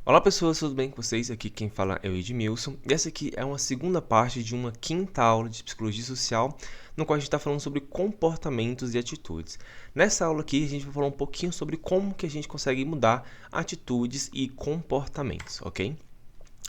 Olá pessoas, tudo bem com vocês? Aqui quem fala é o Edmilson e essa aqui é uma segunda parte de uma quinta aula de Psicologia Social, no qual a gente está falando sobre comportamentos e atitudes. Nessa aula aqui a gente vai falar um pouquinho sobre como que a gente consegue mudar atitudes e comportamentos, ok?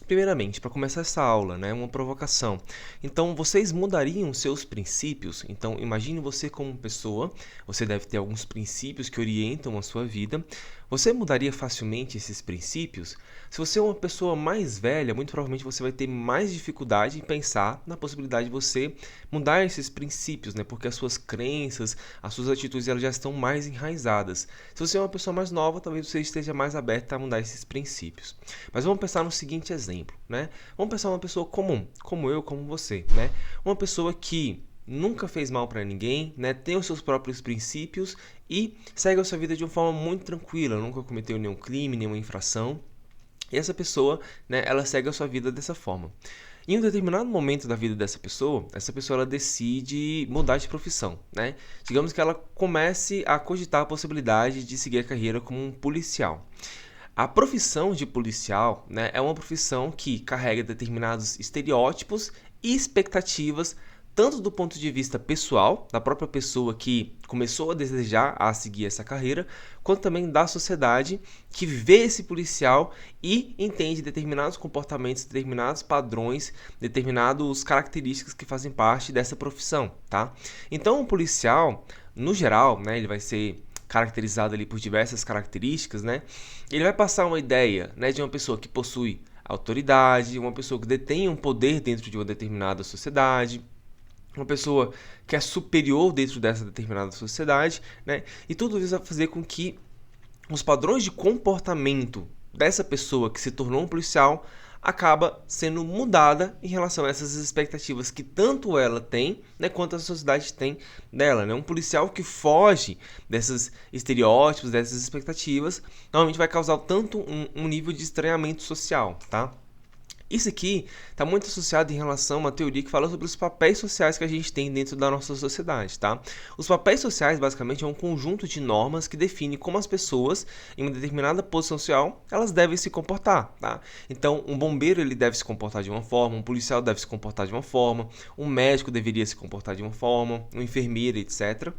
Primeiramente, para começar essa aula, uma provocação. Então, vocês mudariam seus princípios? Então, imagine você como pessoa, você deve ter alguns princípios que orientam a sua vida. Você mudaria facilmente esses princípios? Se você é uma pessoa mais velha, muito provavelmente você vai ter mais dificuldade em pensar na possibilidade de você mudar esses princípios, porque as suas crenças, as suas atitudes, elas já estão mais enraizadas. Se você é uma pessoa mais nova, talvez você esteja mais aberta a mudar esses princípios. Mas vamos pensar no seguinte exemplo, Vamos pensar uma pessoa comum, como eu, como você, Uma pessoa que nunca fez mal para ninguém, tem os seus próprios princípios e segue a sua vida de uma forma muito tranquila, nunca cometeu nenhum crime, nenhuma infração. E essa pessoa, ela segue a sua vida dessa forma. Em um determinado momento da vida dessa pessoa, ela decide mudar de profissão, Digamos que ela comece a cogitar a possibilidade de seguir a carreira como um policial. A profissão de policial, é uma profissão que carrega determinados estereótipos e expectativas, tanto do ponto de vista pessoal, da própria pessoa que começou a desejar a seguir essa carreira, quanto também da sociedade que vê esse policial e entende determinados comportamentos, determinados padrões, determinadas características que fazem parte dessa profissão, tá? Então, o policial, no geral, ele vai ser caracterizado ali por diversas características, Ele vai passar uma ideia, de uma pessoa que possui autoridade, uma pessoa que detém um poder dentro de uma determinada sociedade, uma pessoa que é superior dentro dessa determinada sociedade, E tudo isso vai fazer com que os padrões de comportamento dessa pessoa que se tornou um policial acaba sendo mudada em relação a essas expectativas que tanto ela tem, quanto a sociedade tem dela, Um policial que foge desses estereótipos, dessas expectativas, normalmente vai causar tanto um nível de estranhamento social, tá? Isso aqui está muito associado em relação a uma teoria que fala sobre os papéis sociais que a gente tem dentro da nossa sociedade, tá? Os papéis sociais, basicamente, é um conjunto de normas que define como as pessoas, em uma determinada posição social, elas devem se comportar, tá? Então, um bombeiro, ele deve se comportar de uma forma, um policial deve se comportar de uma forma, um médico deveria se comportar de uma forma, um enfermeiro, etc.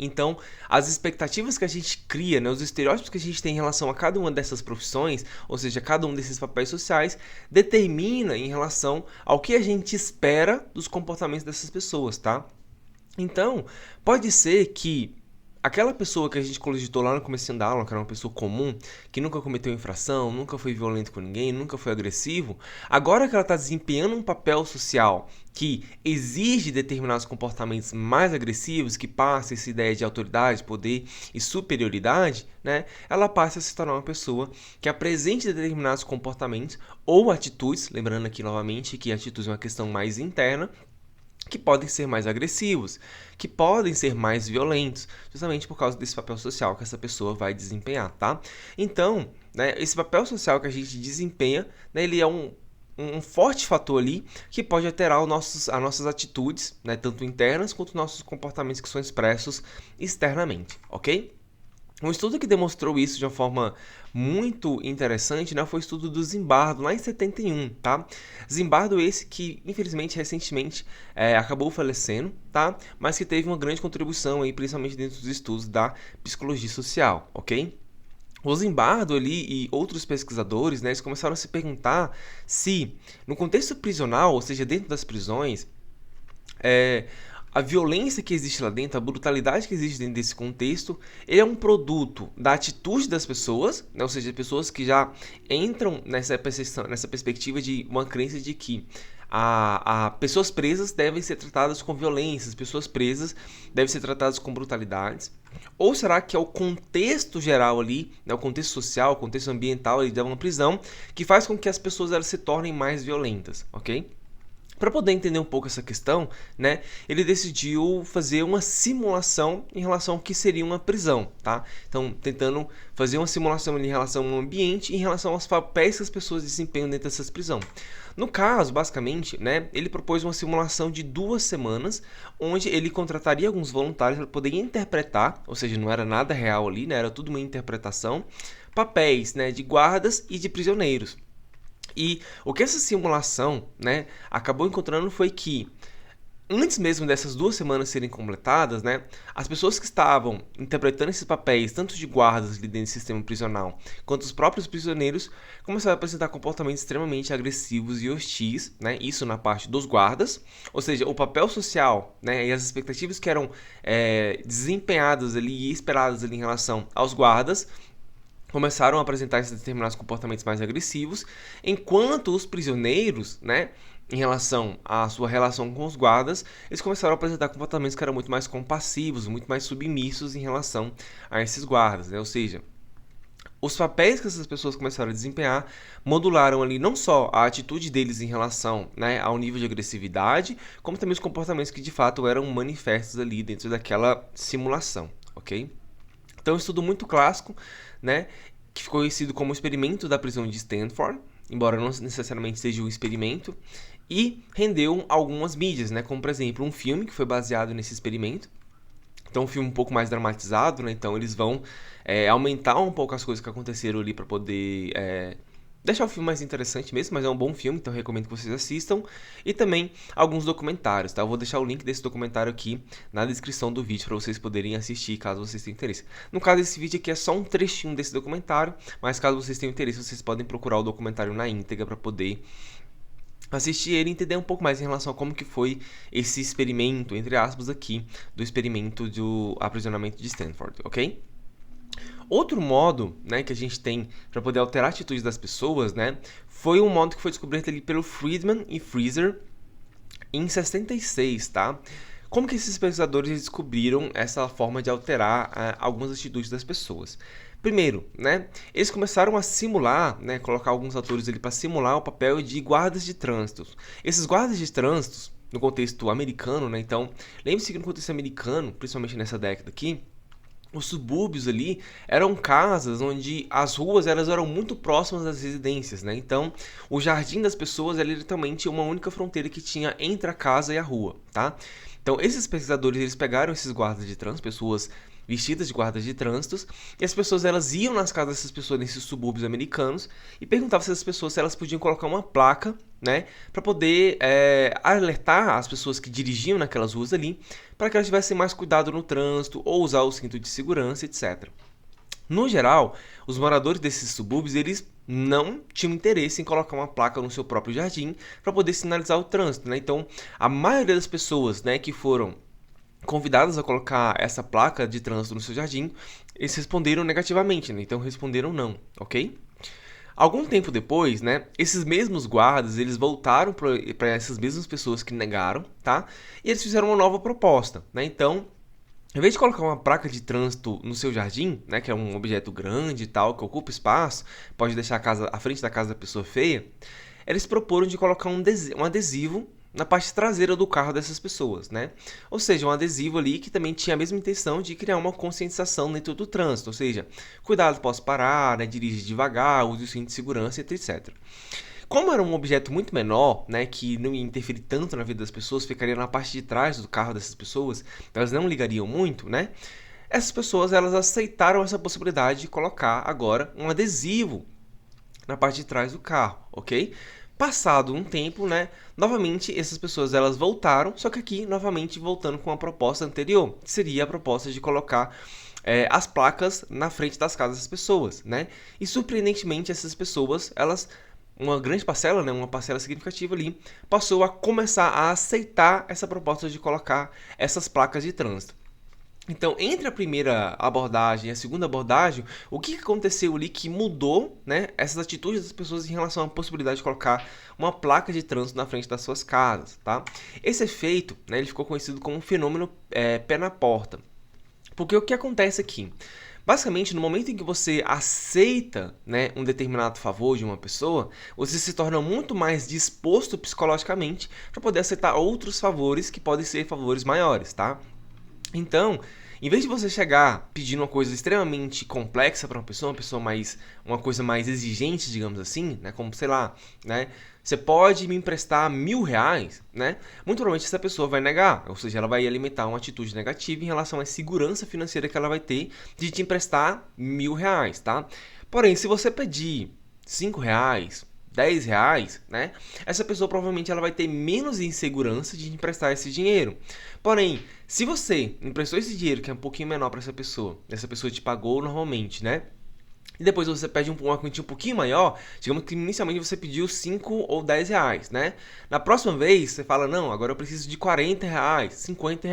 Então, as expectativas que a gente cria, os estereótipos que a gente tem em relação a cada uma dessas profissões, ou seja, cada um desses papéis sociais, determina em relação ao que a gente espera dos comportamentos dessas pessoas, tá? Então, pode ser que aquela pessoa que a gente cogitou lá no começo da aula, que era uma pessoa comum, que nunca cometeu infração, nunca foi violento com ninguém, nunca foi agressivo, agora que ela está desempenhando um papel social que exige determinados comportamentos mais agressivos, que passa essa ideia de autoridade, poder e superioridade, ela passa a se tornar uma pessoa que apresente determinados comportamentos ou atitudes, lembrando aqui novamente que atitudes é uma questão mais interna, que podem ser mais agressivos, que podem ser mais violentos, justamente por causa desse papel social que essa pessoa vai desempenhar, tá? Então, esse papel social que a gente desempenha, ele é um forte fator ali que pode alterar as nossas atitudes, tanto internas quanto nossos comportamentos que são expressos externamente, ok? Um estudo que demonstrou isso de uma forma muito interessante, foi o estudo do Zimbardo, lá em 71, tá? Zimbardo esse que, infelizmente, recentemente acabou falecendo, tá? Mas que teve uma grande contribuição, aí, principalmente dentro dos estudos da psicologia social, ok? O Zimbardo ali e outros pesquisadores, eles começaram a se perguntar se, no contexto prisional, ou seja, dentro das prisões, a violência que existe lá dentro, a brutalidade que existe dentro desse contexto, ele é um produto da atitude das pessoas, ou seja, pessoas que já entram nessa perspectiva de uma crença de que pessoas presas devem ser tratadas com violência, pessoas presas devem ser tratadas com brutalidades, ou será que é o contexto geral ali, o contexto social, o contexto ambiental ali de uma prisão, que faz com que as pessoas elas se tornem mais violentas, ok? Para poder entender um pouco essa questão, ele decidiu fazer uma simulação em relação ao que seria uma prisão, tá? Então, tentando fazer uma simulação em relação ao ambiente, em relação aos papéis que as pessoas desempenham dentro dessas prisões. No caso, basicamente, ele propôs uma simulação de 2 semanas, onde ele contrataria alguns voluntários para poder interpretar, ou seja, não era nada real ali, era tudo uma interpretação, papéis, né, de guardas e de prisioneiros. E o que essa simulação, né, acabou encontrando foi que antes mesmo dessas 2 semanas serem completadas, né, as pessoas que estavam interpretando esses papéis, tanto de guardas ali dentro do sistema prisional, quanto os próprios prisioneiros, começaram a apresentar comportamentos extremamente agressivos e hostis, né, isso na parte dos guardas, ou seja, o papel social, né, e as expectativas que eram desempenhadas ali e esperadas ali em relação aos guardas, começaram a apresentar esses determinados comportamentos mais agressivos, enquanto os prisioneiros, né, em relação à sua relação com os guardas, eles começaram a apresentar comportamentos que eram muito mais compassivos, muito mais submissos em relação a esses guardas, né? Ou seja, os papéis que essas pessoas começaram a desempenhar modularam ali não só a atitude deles em relação, né, ao nível de agressividade, como também os comportamentos que de fato eram manifestos ali dentro daquela simulação, ok? Então, um estudo muito clássico, né, que ficou conhecido como o experimento da prisão de Stanford, embora não necessariamente seja um experimento, e rendeu algumas mídias, né, como por exemplo um filme que foi baseado nesse experimento. Então, um filme um pouco mais dramatizado, né, então eles vão aumentar um pouco as coisas que aconteceram ali para poder deixar o filme mais interessante mesmo, mas é um bom filme, então eu recomendo que vocês assistam. E também alguns documentários, tá? Eu vou deixar o link desse documentário aqui na descrição do vídeo para vocês poderem assistir, caso vocês tenham interesse. No caso, esse vídeo aqui é só um trechinho desse documentário, mas caso vocês tenham interesse, vocês podem procurar o documentário na íntegra para poder assistir ele e entender um pouco mais em relação a como que foi esse experimento, entre aspas aqui, do experimento do aprisionamento de Stanford, ok? Outro modo, né, que a gente tem para poder alterar a atitude das pessoas, né, foi um modo que foi descoberto ali pelo Friedman e Freezer em 66, tá? Como que esses pesquisadores descobriram essa forma de alterar algumas atitudes das pessoas? Primeiro, né, eles começaram a simular, né, colocar alguns atores ali para simular o papel de guardas de trânsito. Esses guardas de trânsito, no contexto americano, né, então, lembre-se que no contexto americano, principalmente nessa década aqui, os subúrbios ali eram casas onde as ruas elas eram muito próximas das residências, né? Então, o jardim das pessoas era literalmente uma única fronteira que tinha entre a casa e a rua, tá? Então, esses pesquisadores, eles pegaram esses guardas de trânsito, pessoas vestidas de guardas de trânsito, e as pessoas elas iam nas casas dessas pessoas nesses subúrbios americanos e perguntavam se as pessoas se elas podiam colocar uma placa, né, para poder alertar as pessoas que dirigiam naquelas ruas ali, para que elas tivessem mais cuidado no trânsito ou usar o cinto de segurança, etc. No geral, os moradores desses subúrbios, eles não tinham interesse em colocar uma placa no seu próprio jardim para poder sinalizar o trânsito, né? Então, a maioria das pessoas, né, que foram convidadas a colocar essa placa de trânsito no seu jardim, eles responderam negativamente, né? Então responderam não, ok? Algum tempo depois, né, esses mesmos guardas, eles voltaram para essas mesmas pessoas que negaram, tá? E eles fizeram uma nova proposta, né? Então, em vez de colocar uma placa de trânsito no seu jardim, né, que é um objeto grande e tal, que ocupa espaço, pode deixar a frente da casa da pessoa feia, eles proporam de colocar um adesivo na parte traseira do carro dessas pessoas, né? Ou seja, um adesivo ali que também tinha a mesma intenção de criar uma conscientização dentro do trânsito, ou seja, cuidado, posso parar, né? Dirige devagar, use o cinto de segurança, etc. Como era um objeto muito menor, né, que não ia interferir tanto na vida das pessoas, ficaria na parte de trás do carro dessas pessoas, elas não ligariam muito, né? Essas pessoas, elas aceitaram essa possibilidade de colocar agora um adesivo na parte de trás do carro, ok? Passado um tempo, né, novamente essas pessoas elas voltaram, só que aqui novamente voltando com a proposta anterior, que seria a proposta de colocar as placas na frente das casas das pessoas, né? E surpreendentemente essas pessoas, elas, uma grande parcela, né, uma parcela significativa ali, passou a começar a aceitar essa proposta de colocar essas placas de trânsito. Então, entre a primeira abordagem e a segunda abordagem, o que aconteceu ali que mudou, né, essas atitudes das pessoas em relação à possibilidade de colocar uma placa de trânsito na frente das suas casas, tá? Esse efeito, né, ele ficou conhecido como fenômeno pé na porta. Porque o que acontece aqui? Basicamente, no momento em que você aceita, né, um determinado favor de uma pessoa, você se torna muito mais disposto psicologicamente para poder aceitar outros favores que podem ser favores maiores, tá? Então, em vez de você chegar pedindo uma coisa extremamente complexa para uma coisa mais exigente, digamos assim, né, como, sei lá, né, você pode me emprestar R$1.000, né, muito provavelmente essa pessoa vai negar, ou seja, ela vai alimentar uma atitude negativa em relação à segurança financeira que ela vai ter de te emprestar R$1.000, tá? Porém, se você pedir R$ 5, R$ 10, né? Essa pessoa provavelmente ela vai ter menos insegurança de emprestar esse dinheiro. Porém, se você emprestou esse dinheiro, que é um pouquinho menor para essa pessoa te pagou normalmente, né? E depois você pede uma quantia um pouquinho maior, digamos que inicialmente você pediu 5 ou R$ 10, né? Na próxima vez, você fala, não, agora eu preciso de R$ 40, R$ 50,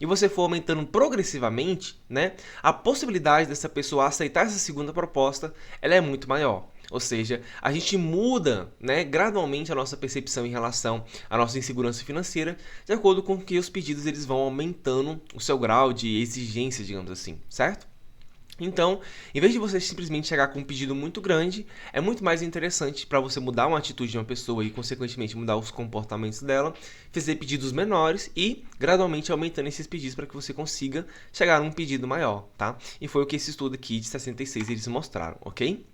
e você for aumentando progressivamente, né? A possibilidade dessa pessoa aceitar essa segunda proposta, ela é muito maior. Ou seja, a gente muda, né, gradualmente a nossa percepção em relação à nossa insegurança financeira, de acordo com que os pedidos eles vão aumentando o seu grau de exigência, digamos assim, certo? Então, em vez de você simplesmente chegar com um pedido muito grande, é muito mais interessante para você mudar uma atitude de uma pessoa e, consequentemente, mudar os comportamentos dela, fazer pedidos menores e gradualmente aumentando esses pedidos para que você consiga chegar a um pedido maior, tá? E foi o que esse estudo aqui de 66 eles mostraram, ok?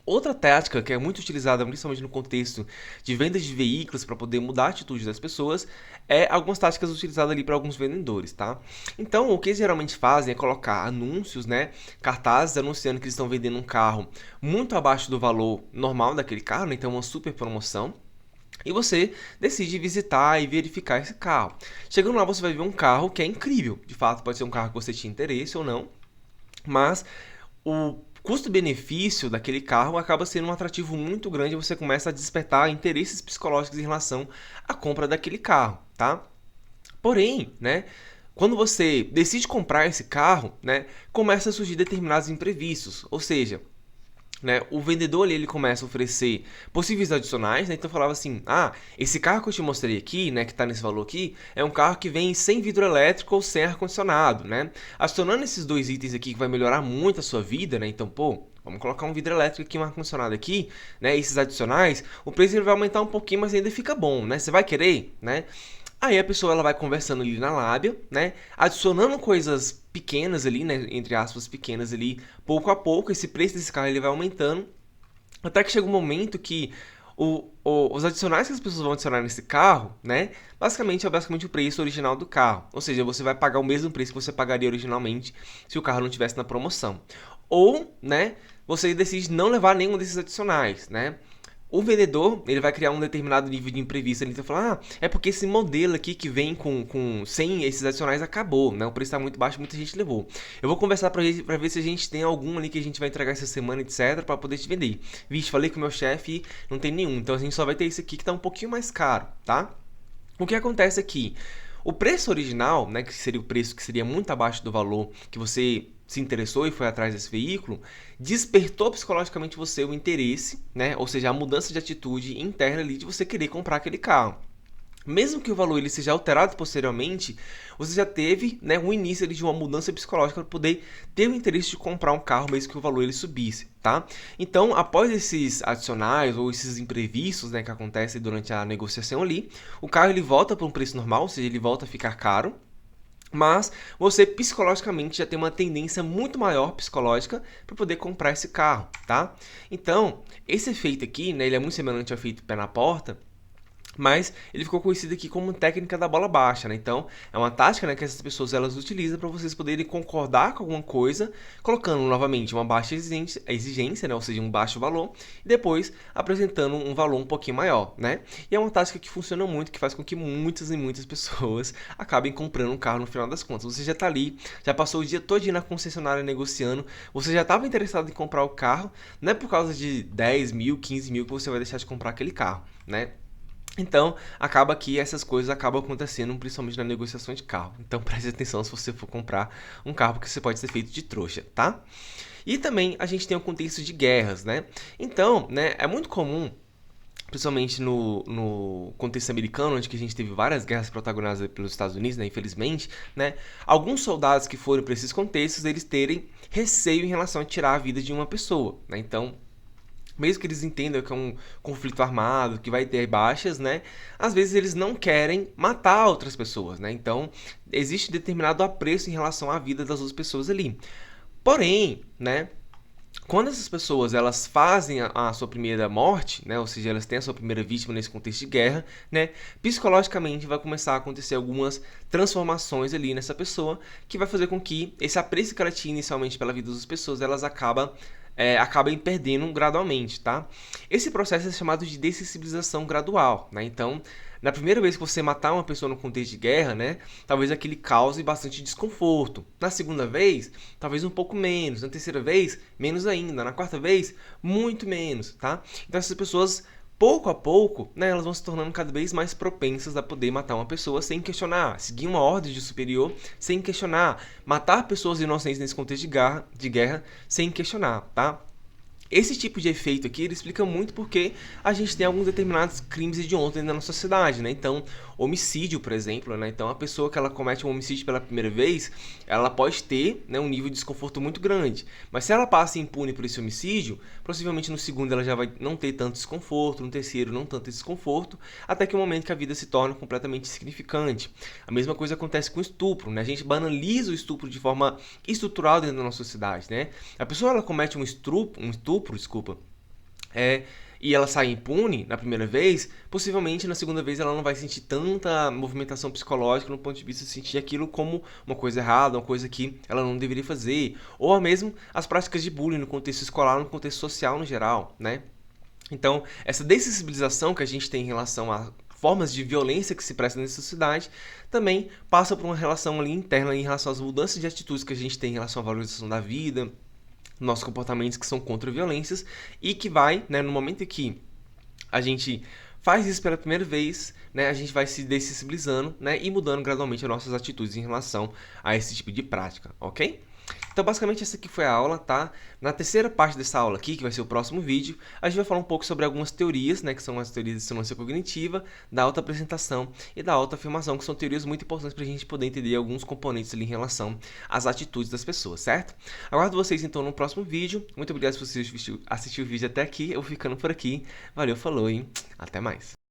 Outra tática que é muito utilizada, principalmente no contexto de vendas de veículos, para poder mudar a atitude das pessoas, é algumas táticas utilizadas ali para alguns vendedores, tá? Então, o que eles geralmente fazem é colocar anúncios, né? Cartazes anunciando que eles estão vendendo um carro muito abaixo do valor normal daquele carro, né? Então, uma super promoção. E você decide visitar e verificar esse carro. Chegando lá, você vai ver um carro que é incrível. De fato, pode ser um carro que você tinha interesse ou não, mas o custo-benefício daquele carro acaba sendo um atrativo muito grande e você começa a despertar interesses psicológicos em relação à compra daquele carro, tá? Porém, né, quando você decide comprar esse carro, né, começa a surgir determinados imprevistos, ou seja, né, o vendedor ali, ele começa a oferecer possíveis adicionais, né, então falava assim, esse carro que eu te mostrei aqui, né, que está nesse valor aqui, é um carro que vem sem vidro elétrico ou sem ar-condicionado, né, adicionando esses dois itens aqui que vai melhorar muito a sua vida, né, então, pô, vamos colocar um vidro elétrico aqui, um ar-condicionado aqui, né, esses adicionais, o preço ele vai aumentar um pouquinho, mas ainda fica bom, né, você vai querer, né. Aí a pessoa ela vai conversando ali na lábia, né? Adicionando coisas pequenas ali, né? Entre aspas, pequenas ali, pouco a pouco, esse preço desse carro ele vai aumentando. Até que chega um momento que os adicionais que as pessoas vão adicionar nesse carro, né? Basicamente o preço original do carro. Ou seja, você vai pagar o mesmo preço que você pagaria originalmente se o carro não estivesse na promoção. Ou, né? Você decide não levar nenhum desses adicionais, né? O vendedor, ele vai criar um determinado nível de imprevisto. Ele vai falar, é porque esse modelo aqui que vem sem esses adicionais acabou, né? O preço está muito baixo, muita gente levou. Eu vou conversar para ver se a gente tem algum ali que a gente vai entregar essa semana, etc, para poder te vender. Vixe, falei com o meu chefe e não tem nenhum. Então a gente só vai ter esse aqui que está um pouquinho mais caro, tá? O que acontece aqui? O preço original, né, que seria o preço que seria muito abaixo do valor que você se interessou e foi atrás desse veículo, despertou psicologicamente você o interesse, né, ou seja, a mudança de atitude interna ali de você querer comprar aquele carro. Mesmo que o valor ele seja alterado posteriormente, você já teve, né, um início ali de uma mudança psicológica para poder ter o interesse de comprar um carro mesmo que o valor ele subisse, tá? Então, após esses adicionais ou esses imprevistos, né, que acontecem durante a negociação ali, o carro ele volta para um preço normal, ou seja, ele volta a ficar caro, mas você psicologicamente já tem uma tendência muito maior psicológica para poder comprar esse carro, tá? Então, esse efeito aqui, né, ele é muito semelhante ao efeito pé na porta, mas ele ficou conhecido aqui como técnica da bola baixa, né? Então, é uma tática, né, que essas pessoas elas utilizam para vocês poderem concordar com alguma coisa, colocando novamente uma baixa exigência, né, ou seja, um baixo valor, e depois apresentando um valor um pouquinho maior, né? E é uma tática que funciona muito, que faz com que muitas e muitas pessoas acabem comprando um carro no final das contas. Você já está ali, já passou o dia todo na concessionária negociando, você já estava interessado em comprar o carro, não é por causa de 10 mil, 15 mil que você vai deixar de comprar aquele carro, né? Então, acaba que essas coisas acabam acontecendo, principalmente na negociação de carro. Então, preste atenção se você for comprar um carro, porque você pode ser feito de trouxa, tá? E também a gente tem o contexto de guerras, né? Então, né, é muito comum, principalmente no contexto americano, onde que a gente teve várias guerras protagonizadas pelos Estados Unidos, né, infelizmente, né? Alguns soldados que foram para esses contextos, eles terem receio em relação a tirar a vida de uma pessoa, né? Então, mesmo que eles entendam que é um conflito armado, que vai ter baixas, né? Às vezes eles não querem matar outras pessoas, né? Então, existe determinado apreço em relação à vida das outras pessoas ali. Porém, né? Quando essas pessoas elas fazem a sua primeira morte, né, ou seja, elas têm a sua primeira vítima nesse contexto de guerra, né, psicologicamente vai começar a acontecer algumas transformações ali nessa pessoa que vai fazer com que esse apreço que ela tinha inicialmente pela vida das pessoas, elas acaba acabem perdendo gradualmente, tá? Esse processo é chamado de dessensibilização gradual, né? Então, na primeira vez que você matar uma pessoa no contexto de guerra, né, talvez aquele cause bastante desconforto. Na segunda vez, talvez um pouco menos. Na terceira vez, menos ainda. Na quarta vez, muito menos, tá? Então essas pessoas, pouco a pouco, né, elas vão se tornando cada vez mais propensas a poder matar uma pessoa sem questionar, seguir uma ordem de superior sem questionar, matar pessoas inocentes nesse contexto de guerra sem questionar, tá? Esse tipo de efeito aqui, ele explica muito porque a gente tem alguns determinados crimes hediondos dentro da nossa sociedade, né? Então, homicídio, por exemplo, né? Então, a pessoa que ela comete um homicídio pela primeira vez, ela pode ter, né, um nível de desconforto muito grande. Mas se ela passa impune por esse homicídio, possivelmente no segundo ela já vai não ter tanto desconforto, no terceiro não tanto desconforto, até que o momento que a vida se torna completamente insignificante. A mesma coisa acontece com o estupro, né? A gente banaliza o estupro de forma estrutural dentro da nossa sociedade, né? A pessoa ela comete um estupro, desculpa, e ela sai impune na primeira vez, possivelmente na segunda vez ela não vai sentir tanta movimentação psicológica no ponto de vista de sentir aquilo como uma coisa errada, uma coisa que ela não deveria fazer, ou mesmo as práticas de bullying no contexto escolar, no contexto social no geral, né? Então, essa dessensibilização que a gente tem em relação a formas de violência que se prestam nessa sociedade também passa por uma relação ali interna em relação às mudanças de atitudes que a gente tem em relação à valorização da vida, nossos comportamentos que são contra violências e que vai, né, no momento em que a gente faz isso pela primeira vez, né, a gente vai se dessensibilizando, né, e mudando gradualmente as nossas atitudes em relação a esse tipo de prática, ok? Então, basicamente, essa aqui foi a aula, tá? Na terceira parte dessa aula aqui, que vai ser o próximo vídeo, a gente vai falar um pouco sobre algumas teorias, né, que são as teorias de dissonância cognitiva, da autoapresentação e da autoafirmação, que são teorias muito importantes para a gente poder entender alguns componentes ali em relação às atitudes das pessoas, certo? Aguardo vocês, então, no próximo vídeo. Muito obrigado por você assistir o vídeo até aqui. Eu vou ficando por aqui. Valeu, falou e até mais.